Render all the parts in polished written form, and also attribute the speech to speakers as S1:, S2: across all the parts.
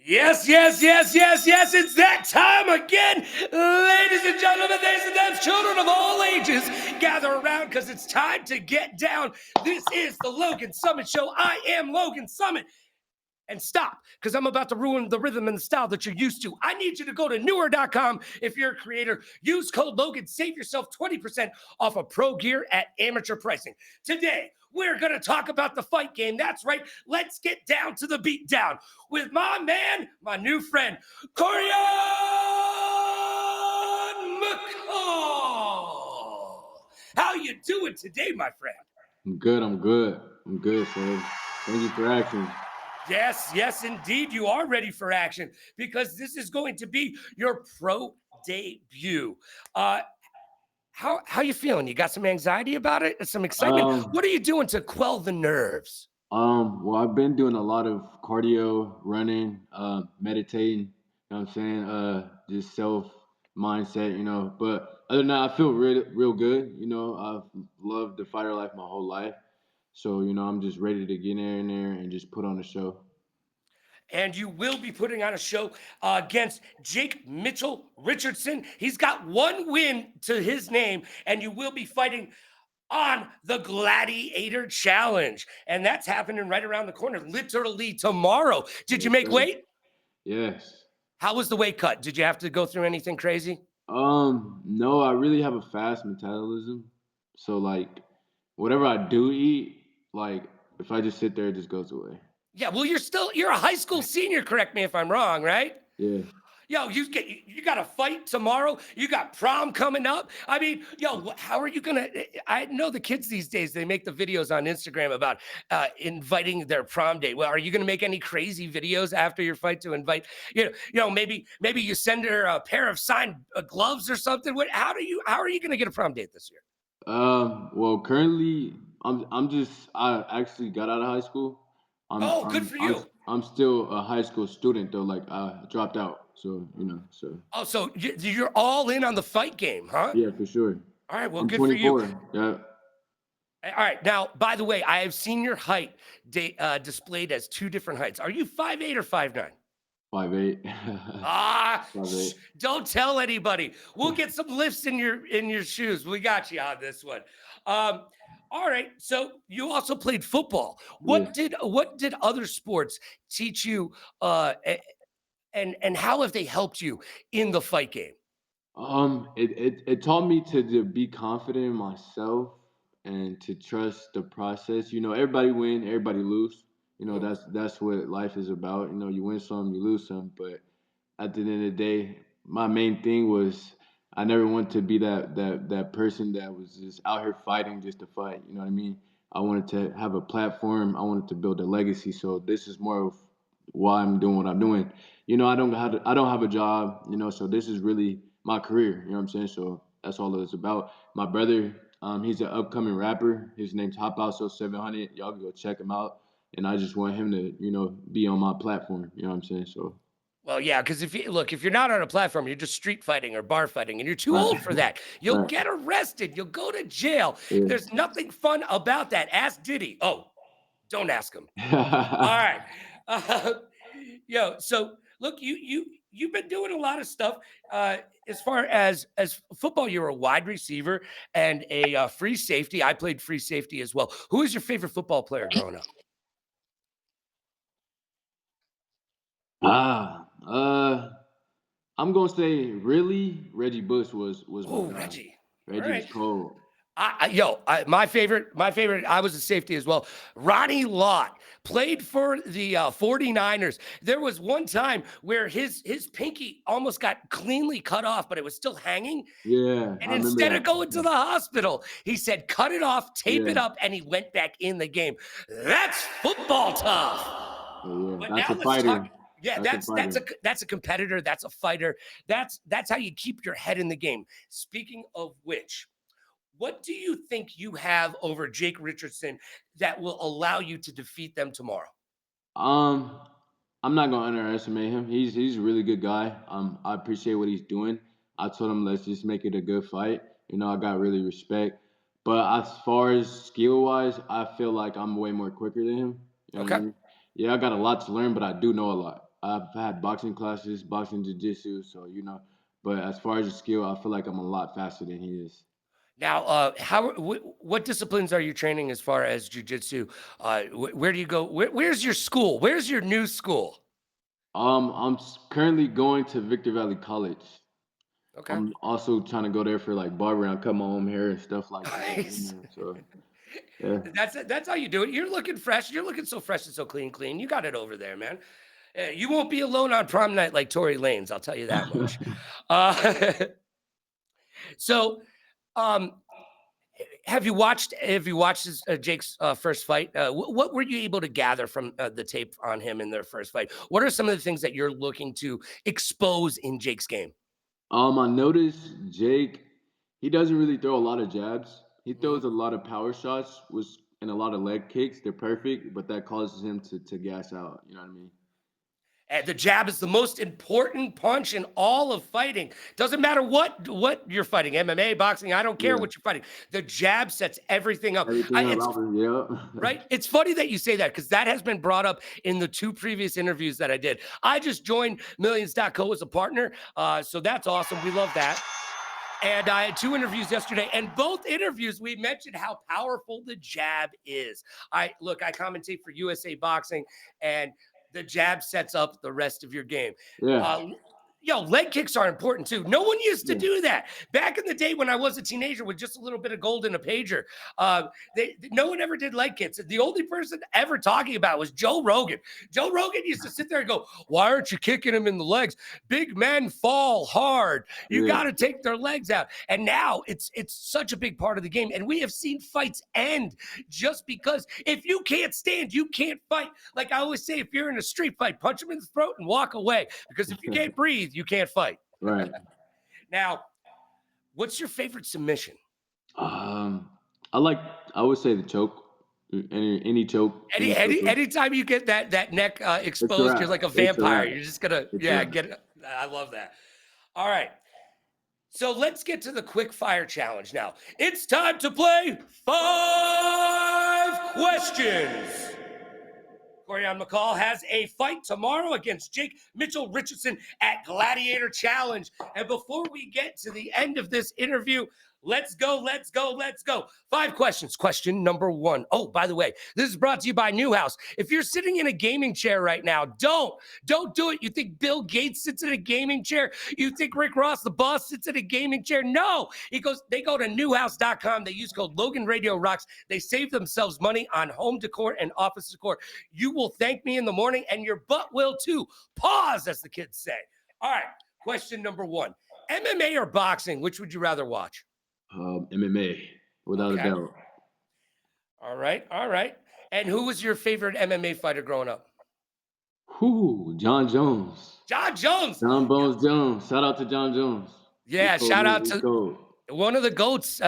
S1: Yes, yes, yes, yes, yes, it's that time again. Ladies and gentlemen, theys and thems, children of all ages, gather around because it's time to get down. This is the Logan Summit Show. I am Logan Summit. And stop, because I'm about to ruin the rhythm and the style that you're used to. I need you to go to newer.com if you're a creator. Use code Logan. Save yourself 20% off of pro gear at amateur pricing. Today, we're going to talk about the fight game. That's right. Let's get down to the beat down with my man, my new friend, Coreion McCall. How you doing today, my friend?
S2: I'm good, sir. Thank you for asking.
S1: Yes, yes, indeed. You are ready for action because this is going to be your pro debut. How you feeling? You got some anxiety about it? Some excitement? What are you doing to quell the nerves?
S2: Well, I've been doing a lot of cardio, running, meditating, you know what I'm saying? Just self mindset, But other than that, I feel real good. I've loved the fighter life my whole life. So, I'm just ready to get in there and just put on a show.
S1: And you will be putting on a show against Jake Mitchell Richardson. He's got one win to his name, and you will be fighting on the Gladiator Challenge. And that's happening right around the corner, literally tomorrow. Did you make weight?
S2: Yes.
S1: How was the weight cut? Did you have to go through anything crazy?
S2: No, I really have a fast metabolism. So like whatever I do eat, like if I just sit there, it just goes away.
S1: Yeah, well, you're a high school senior, correct me if I'm wrong, right?
S2: Yeah.
S1: Yo, you got a fight tomorrow. You got prom coming up. I mean, yo, how are you gonna? I know the kids these days, they make the videos on Instagram about inviting their prom date. Well, are you gonna make any crazy videos after your fight to invite? Maybe you send her a pair of signed gloves or something. How are you gonna get a prom date this year?
S2: Well, currently, I actually got out of high school.
S1: Oh, good for you.
S2: I'm still a high school student though. Like I dropped out, so so.
S1: Oh, so you're all in on the fight game, huh?
S2: Yeah, for sure.
S1: All right, well,
S2: I'm
S1: good for you.
S2: 24. Yeah.
S1: All right, now, by the way, I have seen your height displayed as two different heights. Are you 5'8" or 5'9"?
S2: 5'8".
S1: Ah,
S2: 5'8".
S1: don't tell anybody. We'll get some lifts in your shoes. We got you on this one. All right. So you also played football. What did other sports teach you? And how have they helped you in the fight game?
S2: It taught me to be confident in myself and to trust the process. Everybody win, everybody lose. That's what life is about. You win some, you lose some. But at the end of the day, my main thing was I never wanted to be that person that was just out here fighting just to fight. You know what I mean? I wanted to have a platform. I wanted to build a legacy. So this is more of why I'm doing what I'm doing. I don't have a job. So this is really my career. You know what I'm saying? So that's all it's about. My brother, he's an upcoming rapper. His name's Hop Out So 700. Y'all can go check him out. And I just want him to, be on my platform. You know what I'm saying? So.
S1: Well, yeah, because if you're not on a platform, you're just street fighting or bar fighting, and you're too old for that. You'll get arrested. You'll go to jail.
S2: Yeah.
S1: There's nothing fun about that. Ask Diddy. Oh, don't ask him. All right. So look, you've been doing a lot of stuff. As far as football, you're a wide receiver and a free safety. I played free safety as well. Who is your favorite football player growing up?
S2: I'm gonna say really Reggie Bush was
S1: Oh,
S2: my guy.
S1: Reggie.
S2: Reggie was cold.
S1: My favorite, I was a safety as well. Ronnie Lott played for the 49ers. There was one time where his pinky almost got cleanly cut off, but it was still hanging.
S2: Yeah.
S1: And instead of going to the hospital, he said, cut it off, tape it up, and he went back in the game. That's football tough.
S2: Yeah,
S1: But
S2: that's
S1: now
S2: a fighter.
S1: Yeah, that's a competitor. That's a fighter. That's how you keep your head in the game. Speaking of which, what do you think you have over Jake Richardson that will allow you to defeat them tomorrow?
S2: I'm not gonna underestimate him. He's a really good guy. I appreciate what he's doing. I told him let's just make it a good fight. I got really respect. But as far as skill wise, I feel like I'm way more quicker than him. You know what I
S1: Okay.
S2: mean? Yeah, I got a lot to learn, but I do know a lot. I've had boxing classes, boxing jiu-jitsu, so But as far as the skill, I feel like I'm a lot faster than he is.
S1: Now, what disciplines are you training as far as jujitsu? Where do you go? Where's your school? Where's your new school?
S2: Currently going to Victor Valley College.
S1: Okay.
S2: I'm also trying to go there for like barber and cut my own hair and stuff like that.
S1: Nice.
S2: So yeah.
S1: That's how you do it. You're looking fresh. You're looking so fresh and so clean. You got it over there, man. You won't be alone on prom night like Tory Lanez. I'll tell you that much. Uh, so, um, have you watched Jake's first fight? What were you able to gather from the tape on him in their first fight? What are some of the things that you're looking to expose in Jake's game?
S2: I noticed Jake, he doesn't really throw a lot of jabs. He
S1: Mhm.
S2: throws a lot of power shots, which and a lot of leg kicks. They're perfect, but that causes him to gas out. You know what I mean?
S1: And the jab is the most important punch in all of fighting. Doesn't matter what you're fighting, MMA, boxing, I don't care
S2: Yeah.
S1: what you're fighting. The jab sets everything up.
S2: Everything
S1: It's
S2: around him, yeah.
S1: right. It's funny that you say that because that has been brought up in the 2 previous interviews that I did. I just joined Millions.co as a partner, so that's awesome. We love that. And I had 2 interviews yesterday, and both interviews we mentioned how powerful the jab is. I commentate for USA Boxing, and the jab sets up the rest of your game.
S2: Yeah.
S1: Leg kicks are important too. No one used to
S2: Yeah.
S1: do that back in the day when I was a teenager with just a little bit of gold in a pager. No one ever did leg kicks. The only person ever talking about was Joe Rogan. Joe Rogan used to sit there and go, "Why aren't you kicking him in the legs? Big men fall hard. You got to take their legs out." And now it's such a big part of the game. And we have seen fights end just because if you can't stand, you can't fight. Like I always say, if you're in a street fight, punch him in the throat and walk away. Because if you can't breathe, you can't fight.
S2: Right.
S1: Now, what's your favorite submission?
S2: Um, I would say the choke. Any choke.
S1: Anytime you get that neck
S2: It's a
S1: exposed, you're
S2: wrap.
S1: like a
S2: It's a
S1: vampire.
S2: wrap.
S1: You're just gonna
S2: It's a wrap.
S1: get it. I love that. All right. So let's get to the quick fire challenge now. It's time to play 5 questions. Coreion McCall has a fight tomorrow against Jake Mitchell Richardson at Gladiator Challenge. And before we get to the end of this interview, let's go. 5 questions. Question number 1. Oh, by the way, this is brought to you by Newhouse. If you're sitting in a gaming chair right now, don't do it. You think Bill Gates sits in a gaming chair? You think Rick Ross, the boss, sits in a gaming chair? No. They go to newhouse.com. They use code Logan Radio Rocks. They save themselves money on home decor and office decor. You will thank me in the morning, and your butt will too. Pause, as the kids say. All right. Question number 1. MMA or boxing? Which would you rather watch?
S2: MMA, without a doubt.
S1: All right. And who was your favorite MMA fighter growing up?
S2: John Jones.
S1: John Jones.
S2: John Bones Jones. Shout out to John Jones.
S1: Yeah, shout out to
S2: cold.
S1: one of the GOATs.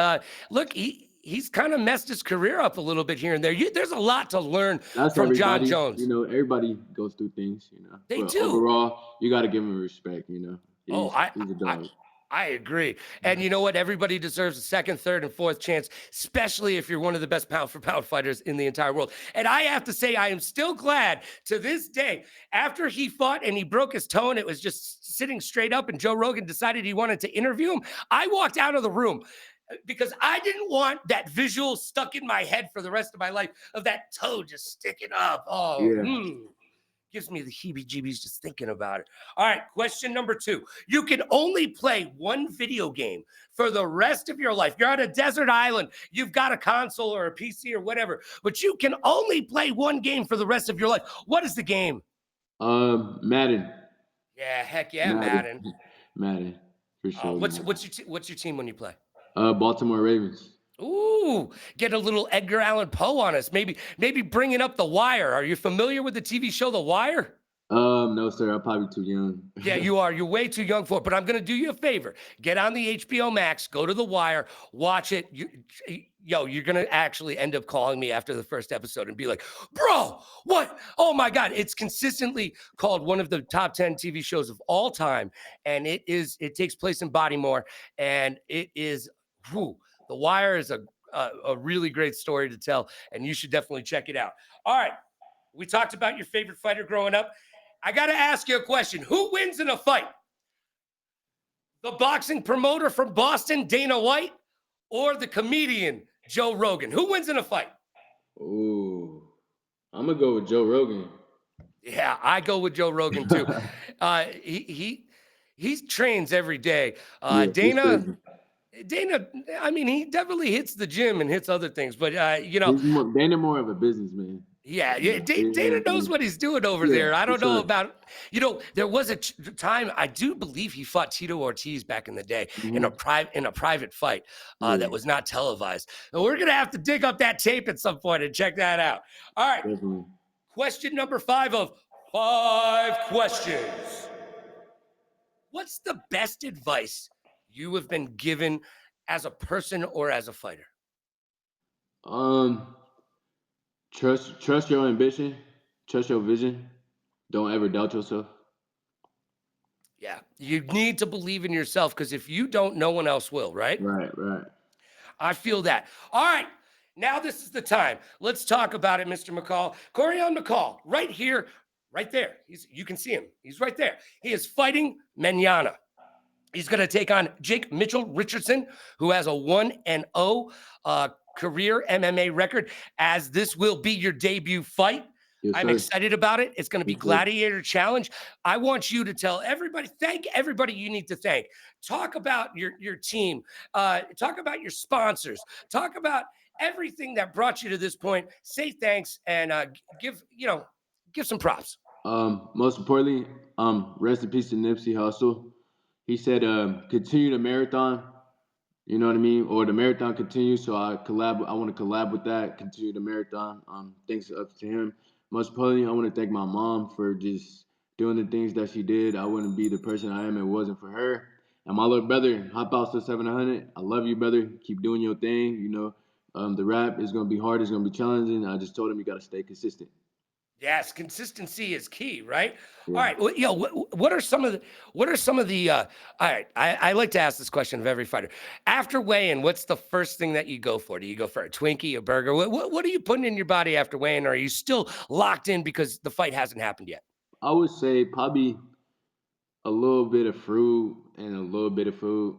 S1: Look, he's kind of messed his career up a little bit here and there. There's a lot to learn from John Jones.
S2: Everybody goes through things,
S1: They do.
S2: Overall, you got to give him respect, He's a dog.
S1: I agree. And you know what? Everybody deserves a second, third, and fourth chance, especially if you're one of the best pound-for-pound fighters in the entire world. And I have to say, I am still glad to this day, after he fought and he broke his toe and it was just sitting straight up and Joe Rogan decided he wanted to interview him, I walked out of the room because I didn't want that visual stuck in my head for the rest of my life of that toe just sticking up. Oh, yeah. Gives me the heebie-jeebies just thinking about it. All right, question number 2. You can only play one video game for the rest of your life. You're on a desert island. You've got a console or a PC or whatever, but you can only play one game for the rest of your life. What is the game?
S2: Madden.
S1: Yeah, heck yeah, Madden.
S2: Madden, for sure.
S1: What's your team when you play?
S2: Baltimore Ravens.
S1: Ooh, get a little Edgar Allan Poe on us. Maybe bringing up The Wire. Are you familiar with the TV show The Wire?
S2: No, sir. I'm probably too young.
S1: Yeah, you are. You're way too young for it. But I'm going to do you a favor. Get on the HBO Max. Go to The Wire. Watch it. You're going to actually end up calling me after the first episode and be like, bro, what? Oh, my God. It's consistently called one of the top 10 TV shows of all time. And it takes place in Bodymore. And it is, The Wire is a really great story to tell, and you should definitely check it out. All right. We talked about your favorite fighter growing up. I got to ask you a question. Who wins in a fight? The boxing promoter from Boston, Dana White, or the comedian, Joe Rogan? Who wins in a fight?
S2: Ooh, I'm gonna go with Joe Rogan.
S1: Yeah, I go with Joe Rogan too. He trains every day.
S2: Yeah, he's
S1: Dana,
S2: crazy.
S1: I mean, he definitely hits the gym and hits other things, but you know,
S2: Dana more of a businessman.
S1: yeah,
S2: You know,
S1: Dana knows what he's doing over
S2: yeah,
S1: there. I
S2: for
S1: don't know
S2: sure.
S1: about, you know, there was a time I do believe he fought Tito Ortiz back in the day in a private fight that was not televised. And we're gonna have to dig up that tape at some point and check that out. All right,
S2: Definitely.
S1: question number 5 of 5 questions. What's the best advice you have been given as a person or as a fighter?
S2: Trust your ambition, trust your vision. Don't ever doubt yourself.
S1: Yeah, you need to believe in yourself because if you don't, no one else will, right?
S2: Right, right.
S1: I feel that. All right, now this is the time. Let's talk about it, Mr. McCall. Coreion McCall, right here, right there. You can see him. He's right there. He is fighting Manana. He's going to take on Jake Mitchell Richardson, who has a 1-0 career MMA record, as this will be your debut fight.
S2: Yes,
S1: I'm
S2: sir.
S1: excited about it. It's going to be
S2: Yes, sir.
S1: Gladiator Challenge. I want you to tell everybody, thank everybody you need to thank. Talk about your team. Talk about your sponsors. Talk about everything that brought you to this point. Say thanks and give some props.
S2: Most importantly, rest in peace to Nipsey Hussle. He said, continue the marathon. You know what I mean? Or the marathon continues. So I want to collab with that. Continue the marathon. Thanks up to him. Most importantly, I want to thank my mom for just doing the things that she did. I wouldn't be the person I am if it wasn't for her. And my little brother, hop out to 700. I love you, brother. Keep doing your thing. You know, the rap is gonna be hard. It's gonna be challenging. I just told him you gotta stay consistent.
S1: Yes, consistency is key, right?
S2: Yeah.
S1: All right. Well, what are some of the all right, I like to ask this question of every fighter. After weigh-in, what's the first thing that you go for? Do you go for a Twinkie, a burger? What are you putting in your body after weigh-in? Or are you still locked in because the fight hasn't happened yet?
S2: I would say probably a little bit of fruit and a little bit of food.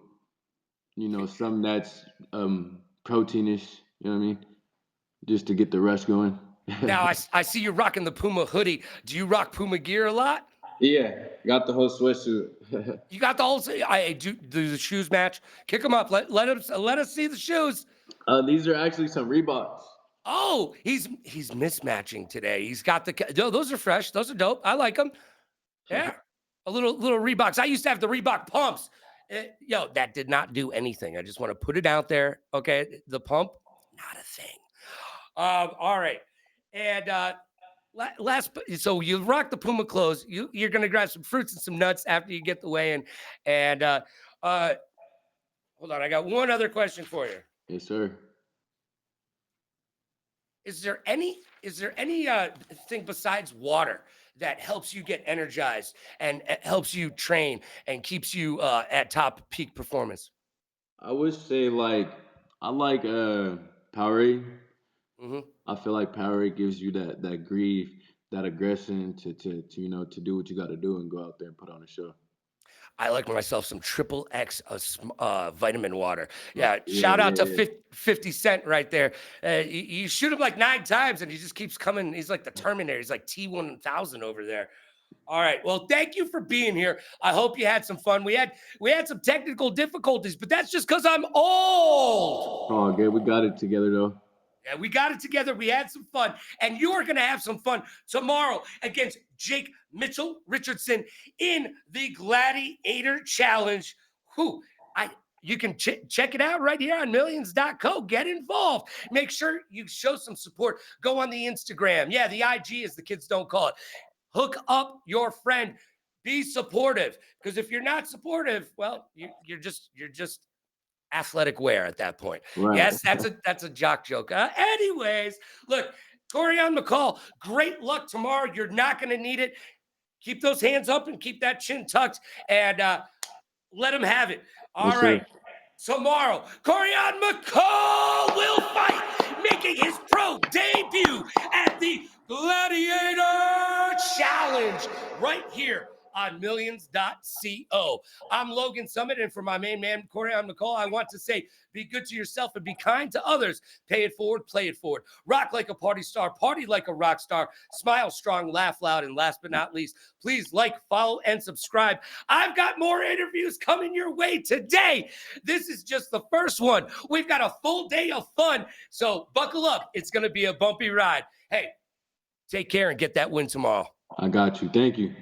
S2: You know, something that's proteinish. You know what I mean? Just to get the rush going.
S1: Now I see you're rocking the Puma hoodie. Do you rock Puma gear a lot?
S2: Yeah, got the whole sweatsuit.
S1: You got the whole. I do the shoes match. Kick them up. Let us see the shoes.
S2: These are actually some Reeboks.
S1: Oh, he's mismatching today. He's got those are fresh. Those are dope. I like them. Yeah, a little Reeboks. I used to have the Reebok pumps. That did not do anything. I just want to put it out there. Okay, the pump, not a thing. All right, and so you rock the Puma clothes. You're gonna grab some fruits and some nuts after you get the weigh-in. And hold on, I got one other question for you.
S2: Yes, sir.
S1: Is there any thing besides water that helps you get energized and helps you train and keeps you at top peak performance?
S2: I would say I like Powerade.
S1: Mm-hmm.
S2: I feel like Powerade gives you that grief, that aggression to do what you got to do and go out there and put on a show.
S1: I like myself some triple X vitamin water.
S2: Yeah,
S1: Shout out to
S2: yeah.
S1: 50 Cent right there. You shoot him like 9 times and he just keeps coming. He's like the Terminator. He's like T-1000 over there. All right. Well, thank you for being here. I hope you had some fun. We had some technical difficulties, but that's just because I'm old.
S2: Oh, good. We got it together though.
S1: Yeah, we got it together. We had some fun. And you are going to have some fun tomorrow against Jake Mitchell Richardson in the Gladiator Challenge. You can check it out right here on millions.co. Get involved. Make sure you show some support. Go on the Instagram. Yeah, the IG, as the kids don't call it. Hook up your friend. Be supportive. Because if you're not supportive, well, you're just athletic wear at that point.
S2: Right.
S1: Yes, that's a jock joke. Anyways, look, Coreion McCall, great luck tomorrow. You're not going to need it. Keep those hands up and keep that chin tucked and let him have it. All
S2: Yes,
S1: right.
S2: sir.
S1: Tomorrow, Coreion McCall will fight, making his pro debut at the Gladiator Challenge. challenge right here on millions.co. I'm Logan Summit, and for my main man, Coreion McCall, I want to say, be good to yourself and be kind to others. Pay it forward, play it forward. Rock like a party star, party like a rock star. Smile strong, laugh loud, and last but not least, please like, follow, and subscribe. I've got more interviews coming your way today. This is just the first one. We've got a full day of fun, so buckle up. It's going to be a bumpy ride. Hey, take care and get that win tomorrow.
S2: I got you. Thank you.